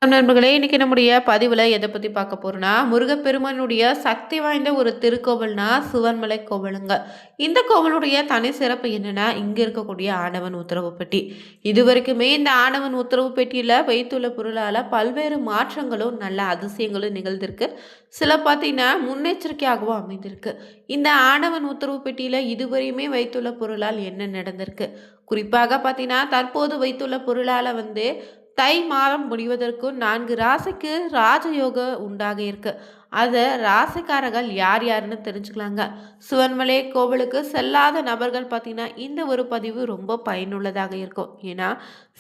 நண்பர்களே, இன்னைக்கு நம்முடைய பதிவுல எத பத்தி பார்க்க போறோம்னா, முருகப்பெருமானுடைய சக்தி வாய்ந்த ஒரு திருக்கோவில்னா சிவன்மலை கோவிலுங்க. இந்த கோவிலுடைய தனி சிறப்பு என்னன்னா, இங்க இருக்கக்கூடிய ஆண்டவன் உத்தரவு பெட்டி. இதுவரைக்குமே இந்த ஆண்டவன் உத்தரவு பெட்டியில வைத்துள்ள பொருளால பல்வேறு மாற்றங்களும், நல்ல அதிசயங்களும் நிகழ்ந்திருக்கு. சில பார்த்தீங்கன்னா, முன்னெச்சரிக்கையாகவும் அமைந்திருக்கு. இந்த ஆண்டவன் உத்தரவு பெட்டியில இதுவரையுமே வைத்துள்ள பொருளால் என்ன நடந்திருக்கு? குறிப்பாக பார்த்தீங்கன்னா, தற்போது வைத்துள்ள பொருளால தை மாதம் முடிவதற்கு 4 ராசிக்கு ராஜயோக உண்டாக இருக்கு. அது ராசிக்காரர்கள் யார் யாருன்னு தெரிஞ்சுக்கலாங்க. சிவன்மலை கோவிலுக்கு செல்லாத நபர்கள் பார்த்தீங்கன்னா, இந்த ஒரு பதிவு ரொம்ப பயனுள்ளதாக இருக்கும். ஏன்னா,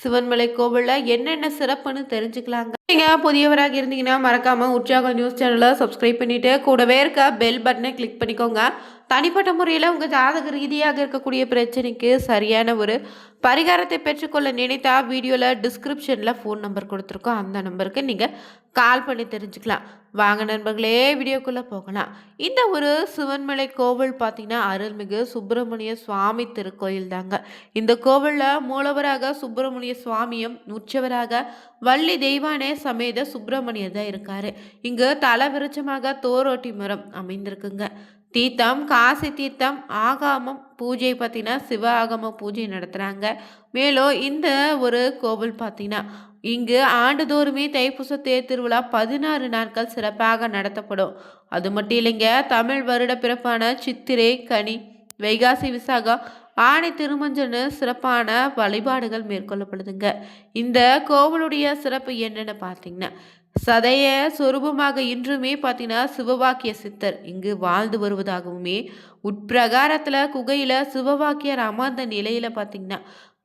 சிவன்மலை கோவில்ல என்னென்ன சிறப்புன்னு தெரிஞ்சுக்கலாங்க. நீங்க புதியவராக இருந்தீங்கன்னா மறக்காம உற்சாக நியூஸ் சேனலை சப்ஸ்கிரைப் பண்ணிட்டு கூடவே இருக்க பெல் பட்டனை கிளிக் பண்ணிக்கோங்க. தனிப்பட்ட முறையில் உங்கள் ஜாதக ரீதியாக இருக்கக்கூடிய பிரச்சனைக்கு சரியான ஒரு பரிகாரத்தை பெற்றுக்கொள்ள நினைத்தா வீடியோவில் டிஸ்கிரிப்ஷனில் ஃபோன் நம்பர் கொடுத்துருக்கோம். அந்த நம்பருக்கு நீங்கள் கால் பண்ணி தெரிஞ்சுக்கலாம். வாங்க நண்பர்களே, வீடியோக்குள்ளே போகலாம். இந்த ஒரு சிவன்மலை கோவில் பார்த்தீங்கன்னா அருள்மிகு சுப்பிரமணிய சுவாமி திருக்கோயில் தாங்க. இந்த கோவிலில் மூலவராக சுப்பிரமணிய சுவாமியும் உற்சவராக வள்ளி தெய்வானே சமேத சுப்பிரமணியர் தான் இருக்காரு. இங்கு தல விருட்சமாக தோரோட்டி மரம் அமைந்திருக்குங்க. தீர்த்தம் காசி தீர்த்தம் ஆகாமம் பூஜை பார்த்தீங்கன்னா சிவ ஆகம பூஜை நடத்துகிறாங்க. மேலும் இந்த ஒரு கோவில் பார்த்தீங்கன்னா இங்கு ஆண்டுதோறுமே தைப்பூச தேர் திருவிழா 16 நாட்கள் சிறப்பாக நடத்தப்படும். அது மட்டும் இல்லைங்க, தமிழ் வருட பிறப்பான சித்திரை கனி வைகாசி விசாகம் ஆணை திருமஞ்சன்னு சிறப்பான வழிபாடுகள் மேற்கொள்ளப்படுதுங்க. இந்த கோவிலுடைய சிறப்பு என்னன்னு பார்த்தீங்கன்னா, சதைய சொரூபமாக இன்றுமே பார்த்தீங்கன்னா சிவவாக்கிய சித்தர் இங்கு வாழ்ந்து வருவதாகவுமே, உட்பிரகாரத்தில் குகையில் சிவவாக்கியர் அமர்ந்த நிலையில் பார்த்தீங்கன்னா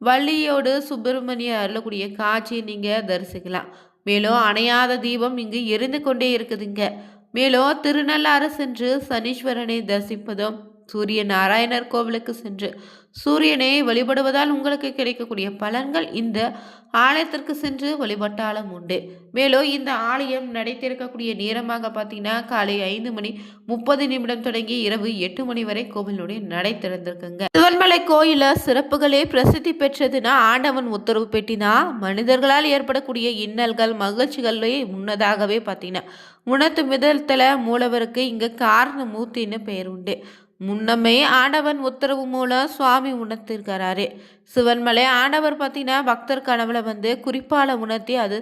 வள்ளியோடு சுப்பிரமணிய அருளக்கூடிய காட்சியை நீங்கள் தரிசிக்கலாம். மேலும் அணையாத தீபம் இங்கு எரிந்து கொண்டே இருக்குதுங்க. மேலும் திருநள்ளாறு சென்று சனீஸ்வரனை தரிசிப்பதும், சூரிய நாராயணர் கோவிலுக்கு சென்று சூரியனை வழிபடுவதால் உங்களுக்கு கிடைக்கக்கூடிய பலன்கள் இந்த ஆலயத்திற்கு சென்று வழிபட்டாலும் உண்டு. மேலும் இந்த ஆலயம் நடைத்திருக்கக்கூடிய நேரமாக பார்த்தீங்கன்னா காலை 5:30 தொடங்கி இரவு 8 வரை கோவிலுடைய நடை திறந்திருக்குங்க. சிவன்மலை கோயில சிறப்புகளே பிரசித்தி பெற்றதுன்னா ஆண்டவன் உத்தரவு பெட்டினா மனிதர்களால் ஏற்படக்கூடிய இன்னல்கள் மகிழ்ச்சிகளே முன்னதாகவே பார்த்தீங்கன்னா உணர்த்து விதத்தில் மூலவருக்கு இங்க காரணமூர்த்தின்னு பெயர் உண்டு. முன்னமே ஆண்டவன் உத்தரவு மூலம் சுவாமி உணர்த்திருக்கிறாரு. சிவன்மலை ஆண்டவர் பார்த்தீங்கன்னா பக்தர் கனவுல குறிப்பால உணர்த்தி அது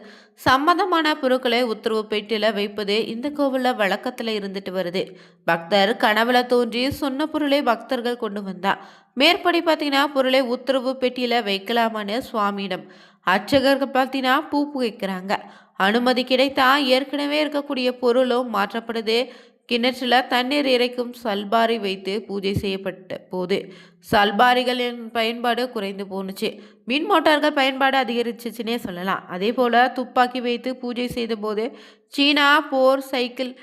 சம்பந்தமான பொருட்களை உத்தரவு பெட்டியில் வைப்பது இந்த கோவிலில் வழக்கத்தில் இருந்துட்டு வருது. பக்தர் கனவுல தோன்றி சொன்ன பொருளை பக்தர்கள் கொண்டு வந்தா மேற்படி பார்த்தீங்கன்னா பொருளை உத்தரவு பெட்டியில் வைக்கலாமான்னு சுவாமியிடம் அர்ச்சகர்கள் பார்த்தீங்கன்னா பூ வைக்கிறாங்க. அனுமதி கிடைத்தா ஏற்கனவே இருக்கக்கூடிய பொருளும் மாற்றப்படுது. கிணற்றில் தண்ணீர் இறைக்கும் சல்பாரி வைத்து பூஜை செய்யப்பட்ட போது சல்பாரிகளின் பயன்பாடு குறைந்து போணுச்சு. மின் மோட்டார்கள் பயன்பாடு அதிகரிச்சிச்சுன்னே சொல்லலாம். அதே போல் துப்பாக்கி வைத்து பூஜை செய்த போது, சீனா போர் சைக்கிள்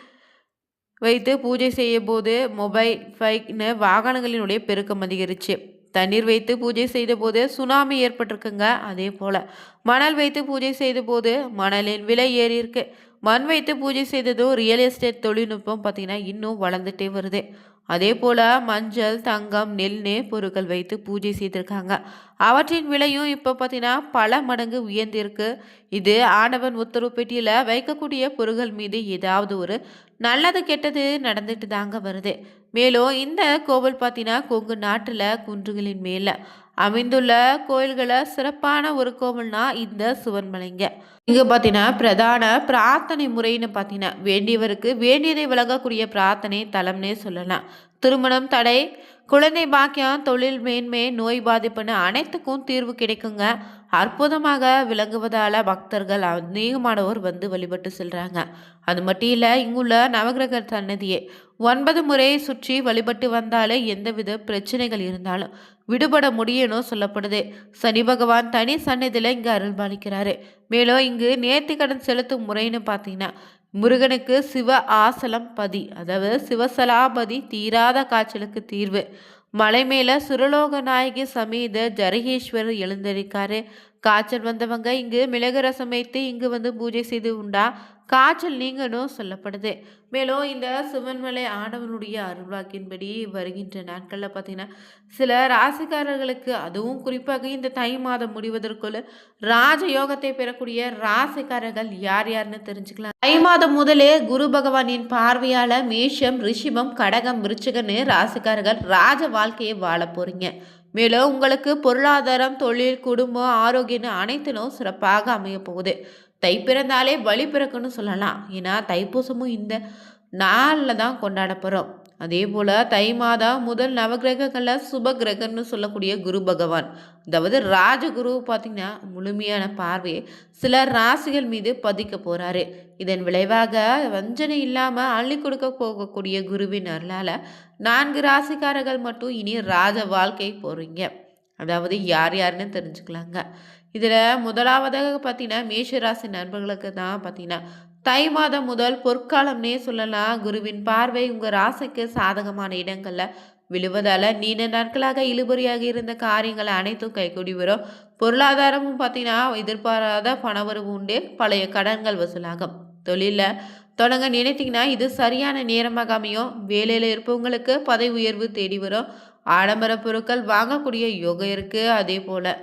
வைத்து பூஜை செய்ய போது, மொபைல் ஃபைன்னு வாகனங்களினுடைய பெருக்கம் அதிகரிச்சு. தண்ணீர் வைத்து பூஜை செய்த போது சுனாமி ஏற்பட்டிருக்குங்க. அதே போல் மணல் வைத்து பூஜை செய்த போது மணலின் விலை ஏறி இருக்கு. மண் வைத்து பூஜை செய்ததும் ரியல் எஸ்டேட் தொழில்நுட்பம் பார்த்திங்கன்னா இன்னும் வளர்ந்துட்டே வருது. அதே போல் மஞ்சள் தங்கம் நெல்னு பொருட்கள் வைத்து பூஜை செய்திருக்காங்க. அவற்றின் விலையும் இப்போ பார்த்தீங்கன்னா பல மடங்கு உயர்ந்திருக்கு. இது ஆண்டவன் உத்தரவு பெட்டியில் வைக்கக்கூடிய பொருட்கள் மீது ஏதாவது ஒரு நல்லது கெட்டது நடந்துட்டு தாங்க வருது. மேலும் இந்த கோவில் பார்த்தீங்கன்னா கொங்கு நாட்டில் குன்றுகளின் மேலே அமைந்துள்ள கோயில்களை சிறப்பான ஒரு கோவில்னா இந்த சிவன்மலைங்க. இங்கே பார்த்தீங்கன்னா பிரதான பிரார்த்தனை முறைன்னு பார்த்தீங்கன்னா வேண்டியவருக்கு வேண்டியதை வழங்கக்கூடிய பிரார்த்தனை தலம்னே சொல்லலாம். திருமணம் தடை, குழந்தை பாக்கியம், தொழில் மேன்மை, நோய் பாதிப்புன்னு அனைத்துக்கும் தீர்வு கிடைக்குங்க. அற்புதமாக விளங்குவதால் பக்தர்கள் அதிகமானவர் வழிபட்டு செல்கிறாங்க. அது மட்டும் இல்லை, இங்குள்ள நவகிரக சன்னதியை 9 முறை சுற்றி வழிபட்டு வந்தாலே எந்தவித பிரச்சனைகள் இருந்தாலும் விடுபட முடியணும் சொல்லப்படுது. சனி பகவான் தனி சன்னதியில் இங்கே அருள்பாலிக்கிறாரு. மேலும் இங்கு நேர்த்தி கடன் செலுத்தும் முறைன்னு பார்த்தீங்கன்னா முருகனுக்கு சிவ ஆசலம் பதி, அதாவது சிவசலாபதி தீராத காய்ச்சலுக்கு தீர்வு. மலை மேல சுரலோக நாயகி சமேத ஜரகேஸ்வரர் எழுந்திருக்காரு. காய்ச்சல் வந்தவங்க இங்கு மிளகு ரசம் வைத்து இங்கு பூஜை செய்து உண்டா காய்ச்சல் நீங்கணும் சொல்லப்படுது. மேலும் இந்த சிவன்மலை ஆண்டவனுடைய அருள்வாக்கின்படி வருகின்ற நாட்களில் பார்த்தீங்கன்னா, சில ராசிக்காரர்களுக்கு அதுவும் குறிப்பாக இந்த தை மாதம் முடிவதற்குள்ள ராஜயோகத்தை பெறக்கூடிய ராசிக்காரர்கள் யார் யாருன்னு தெரிஞ்சுக்கலாம். தை மாதம் முதலே குரு பகவானின் பார்வையால மேஷம், ரிஷிபம், கடகம், விருச்சிகன்னு ராசிக்காரர்கள் ராஜ வாழ்க்கையை வாழ போறீங்க. மேலும் உங்களுக்கு பொருளாதாரம், தொழில், குடும்பம், ஆரோக்கியம் அனைத்திலும் சிறப்பாக அமைய போகுது. தை பிறந்தாலே வழி பிறக்குன்னு சொல்லலாம். ஏன்னா தைப்பூசமும் இந்த நாளில் தான் கொண்டாட போகிறோம். அதே போல் தை மாதம் முதல் நவகிரகங்களில் சுப கிரகம்னு சொல்லக்கூடிய குரு பகவான், அதாவது ராஜகுரு பார்த்திங்கன்னா முழுமையான பார்வையை சில ராசிகள் மீது பதிக்க போகிறாரு. இதன் விளைவாக வஞ்சனை இல்லாமல் அள்ளி கொடுக்க போகக்கூடிய குருவின் அருளால் 4 ராசிக்காரர்கள் மட்டும் இனி ராஜ வாழ்க்கை போகிறீங்க. அதாவது யார் யாருன்னு தெரிஞ்சுக்கலாங்க. இதில் முதலாவதாக பார்த்தீங்கன்னா மேஷராசி நண்பர்களுக்கு தான் பார்த்தீங்கன்னா தை மாதம் முதல் பொற்காலம்னே சொல்லலாம். குருவின் பார்வை உங்கள் ராசிக்கு சாதகமான இடங்களில் விழுவதால் நீண்ட நாட்களாக இழுபறியாக இருந்த காரியங்கள் அனைத்தும் கைகூடி வரும். பொருளாதாரமும் பார்த்தீங்கன்னா எதிர்பாராத பணவரவு உண்டு. பழைய கடன்கள் வசூலாகும். தொழிலில் தொடங்க நினைத்தீங்கன்னா இது சரியான நேரமாக அமையும். வேலையில் இருப்பவங்களுக்கு பதவி உயர்வு தேடி வரும். ஆடம்பர பொருட்கள் வாங்கக்கூடிய யோகம் இருக்குது. அதே போல்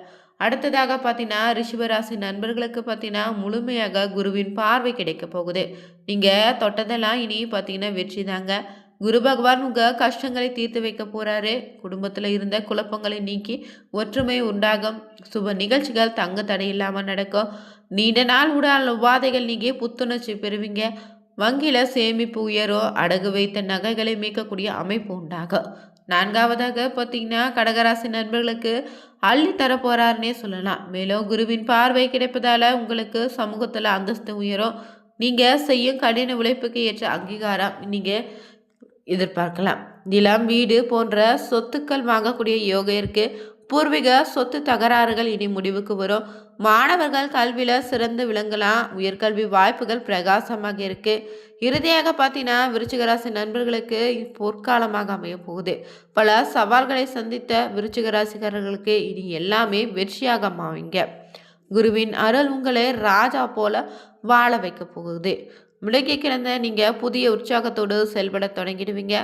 அடுத்ததாக பார்த்தீங்கன்னா ரிஷபராசி நண்பர்களுக்கு பார்த்தீங்கன்னா முழுமையாக குருவின் பார்வை கிடைக்க போகுது. நீங்கள் தொட்டதெல்லாம் இனி பார்த்தீங்கன்னா வெற்றி தாங்க. குரு பகவான் உங்கள் கஷ்டங்களை தீர்த்து வைக்க போகிறாரு. குடும்பத்தில் இருந்த குழப்பங்களை நீக்கி ஒற்றுமை உண்டாகும். சுப நிகழ்ச்சிகள் தங்க தடை இல்லாமல் நடக்கும். நீண்ட நாள் உடல் உபாதைகள் நீங்கி புத்துணர்ச்சி பெறுவீங்க. வங்கியில் சேமிப்பு உயரும். அடகு வைத்த நகைகளை மீட்கக்கூடிய அமைப்பு உண்டாகும். 4வதாக பார்த்தீங்கன்னா கடகராசி நண்பர்களுக்கு அள்ளி தரப்போறாருன்னே சொல்லலாம். மேலும் குருவின் பார்வை கிடைப்பதால உங்களுக்கு சமூகத்தில் அந்தஸ்து உயரும். நீங்கள் செய்யும் கடின உழைப்புக்கு ஏற்ற அங்கீகாரம் நீங்கள் எதிர்பார்க்கலாம். நிலம், வீடு போன்ற சொத்துக்கள் வாங்கக்கூடிய யோகம் இருக்குது. பூர்வீக சொத்து தகராறுகள் இனி முடிவுக்கு வரும். மாணவர்கள் கல்வியில் சிறந்து விளங்கலாம். உயர்கல்வி வாய்ப்புகள் பிரகாசமாக இருக்குது. இறுதியாக பார்த்தீங்கன்னா விருச்சிகராசி நண்பர்களுக்கு பொற்காலமாக அமைய போகுது. பல சவால்களை சந்தித்த விருச்சிகராசிக்காரர்களுக்கு இனி எல்லாமே வெற்றியாக அமைங்க. குருவின் அருள் உங்களை ராஜா போல வாழ வைக்க போகுது. முடங்கி கிடந்த நீங்கள் புதிய உற்சாகத்தோடு செயல்பட தொடங்கிடுவீங்க.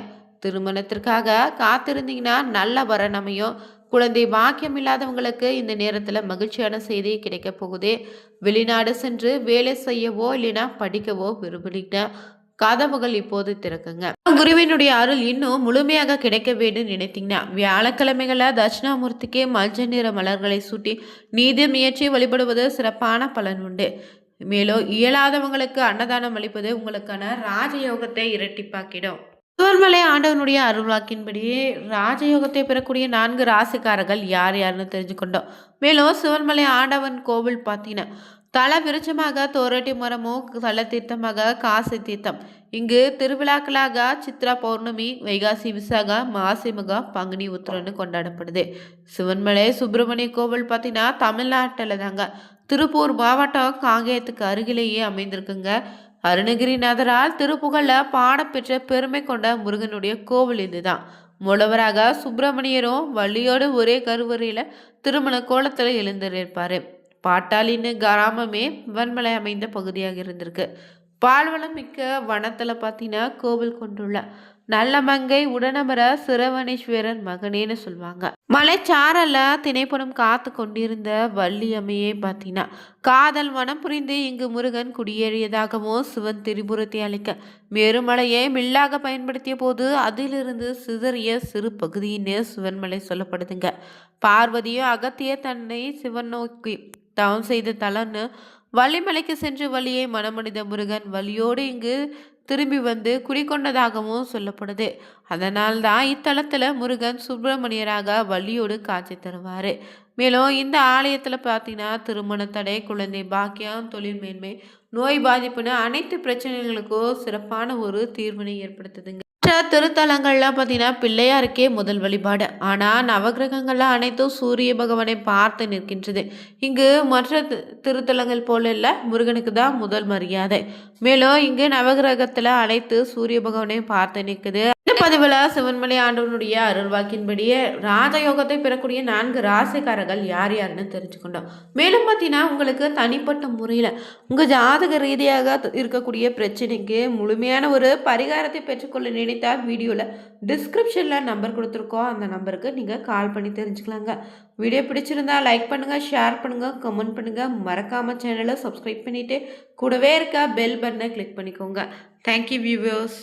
திருமணத்திற்காக காத்திருந்தீங்கன்னா நல்ல வரன் அமையும். குழந்தை பாக்கியம் இல்லாதவங்களுக்கு இந்த நேரத்தில் மகிழ்ச்சியான செய்தி கிடைக்க போகுது. வெளிநாடு சென்று வேலை செய்யவோ இல்லைன்னா படிக்கவோ விரும்புறீங்க. கதவுகள் இப்போது திறக்குங்க. குருவினுடைய அருள் இன்னும் முழுமையாக கிடைக்க வேண்டும் நினைத்தீங்கன்னா வியாழக்கிழமைகளில் தட்சிணாமூர்த்திக்கு மஞ்சள் நிற மலர்களை சூட்டி நீதி முயற்சி வழிபடுவது சிறப்பான பலன் உண்டு. மேலும் இயலாதவங்களுக்கு அன்னதானம் அளிப்பது உங்களுக்கான ராஜயோகத்தை இரட்டிப்பாக்கிடும். சிவன்மலை ஆண்டவனுடைய அருள்வாக்கின்படி ராஜயோகத்தை பெறக்கூடிய 4 ராசிக்காரர்கள் யார் யாருன்னு தெரிஞ்சுக்கொண்டோம். மேலும் சிவன்மலை ஆண்டவன் கோவில் பார்த்தீங்கன்னா தல விருட்சமாக தோரட்டி மரமும், தல தீர்த்தமாக காசி தீர்த்தம். இங்கு திருவிழாக்களாக சித்ரா பௌர்ணமி, வைகாசி விசாகா, மாசிமகா, பங்குனி உத்திரன்னு கொண்டாடப்படுது. சிவன்மலை சுப்பிரமணிய கோவில் பார்த்தீங்கன்னா தமிழ்நாட்டில் தாங்க. திருப்பூர் மாவட்டம் காங்கேயத்துக்கு அருகிலேயே அமைந்திருக்குங்க. அருணகிரிநாதரால் திருப்புகழ்ல பாடப்பெற்ற பெருமை கொண்ட முருகனுடைய கோவில் இதுதான். மூலவராக சுப்பிரமணியரும் வள்ளியோடு ஒரே கருவறையில் திருமண கோலத்தில் எழுந்திருப்பார். பாட்டாளின்னு கிராமமே வன்மலை அமைந்த பகுதியாக இருந்திருக்கு. பால்வளம் மிக்க வனத்தில் பார்த்தீங்கன்னா கோவில் கொண்டுள்ள நல்ல மங்கை உடனமர சிரவணேஸ்வரன் மகனேன்னு சொல்லுவாங்க. மலைச்சாரல்ல திணைப்படம் காத்து கொண்டிருந்த வள்ளியம்மையே பார்த்தீங்கன்னா காதல் மனம் புரிந்து இங்கு முருகன் குடியேறியதாகவும் சிவன் திரிபுரத்தை அளிக்க மேருமலையை மில்லாக பயன்படுத்திய போது அதிலிருந்து சிதறிய சிறு பகுதியின்னு சிவன்மலை சொல்லப்படுதுங்க. பார்வதியும் அகத்திய தன்னை சிவன் நோக்கி தவம் செய்த தலன்னு வள்ளிமலைக்கு சென்று வள்ளியை மனமனித முருகன் வள்ளியோடு இங்கு திரும்பி வந்து குடிக்கொண்டதாகவும் சொல்லப்படுது. அதனால் தான் இத்தலத்தில் முருகன் சுப்பிரமணியராக வள்ளியோடு காட்சி தருவார். மேலும் இந்த ஆலயத்தில் பார்த்தீங்கன்னா திருமண தடை, குழந்தை பாக்கியம், தொழில் மேன்மை, நோய் பாதிப்புன்னு அனைத்து பிரச்சனைகளுக்கும் சிறப்பான ஒரு தீர்வினை ஏற்படுத்துதுங்க. மற்ற திருத்தலங்கள்லாம் பார்த்தீங்கன்னா பிள்ளையாருக்கே முதல் வழிபாடு. ஆனால் நவகிரகங்கள்லாம் அனைத்தும் சூரிய பகவானை பார்த்து நிற்கின்றது. இங்கு மற்ற திருத்தலங்கள் போல இல்லை, முருகனுக்கு தான் முதல் மரியாதை. மேலும் இங்கு நவகிரகத்தில் அனைத்து சூரிய பகவானை பார்த்து நிற்குது. இந்த பதிவில் சிவன்மலை ஆண்டவனுடைய அருள்வாக்கின்படியே ராஜயோகத்தை பெறக்கூடிய 4 ராசிக்காரர்கள் யார் யாருன்னு தெரிஞ்சுக்கொண்டோம். மேலும் பார்த்தீங்கன்னா உங்களுக்கு தனிப்பட்ட முறையில் உங்கள் ஜாதக ரீதியாக இருக்கக்கூடிய பிரச்சனைக்கு முழுமையான ஒரு பரிகாரத்தை பெற்றுக்கொள்ள நினைத்தால் வீடியோவில் டிஸ்கிரிப்ஷனில் நம்பர் கொடுத்துருக்கோம். அந்த நம்பருக்கு நீங்கள் கால் பண்ணி தெரிஞ்சுக்கலாங்க. வீடியோ பிடிச்சிருந்தா லைக் பண்ணுங்கள், ஷேர் பண்ணுங்கள், கமெண்ட் பண்ணுங்கள். மறக்காமல் சேனலை சப்ஸ்கிரைப் பண்ணிவிட்டு கூடவே இருக்க பெல் பட்டனை கிளிக் பண்ணிக்கோங்க. Thank you viewers.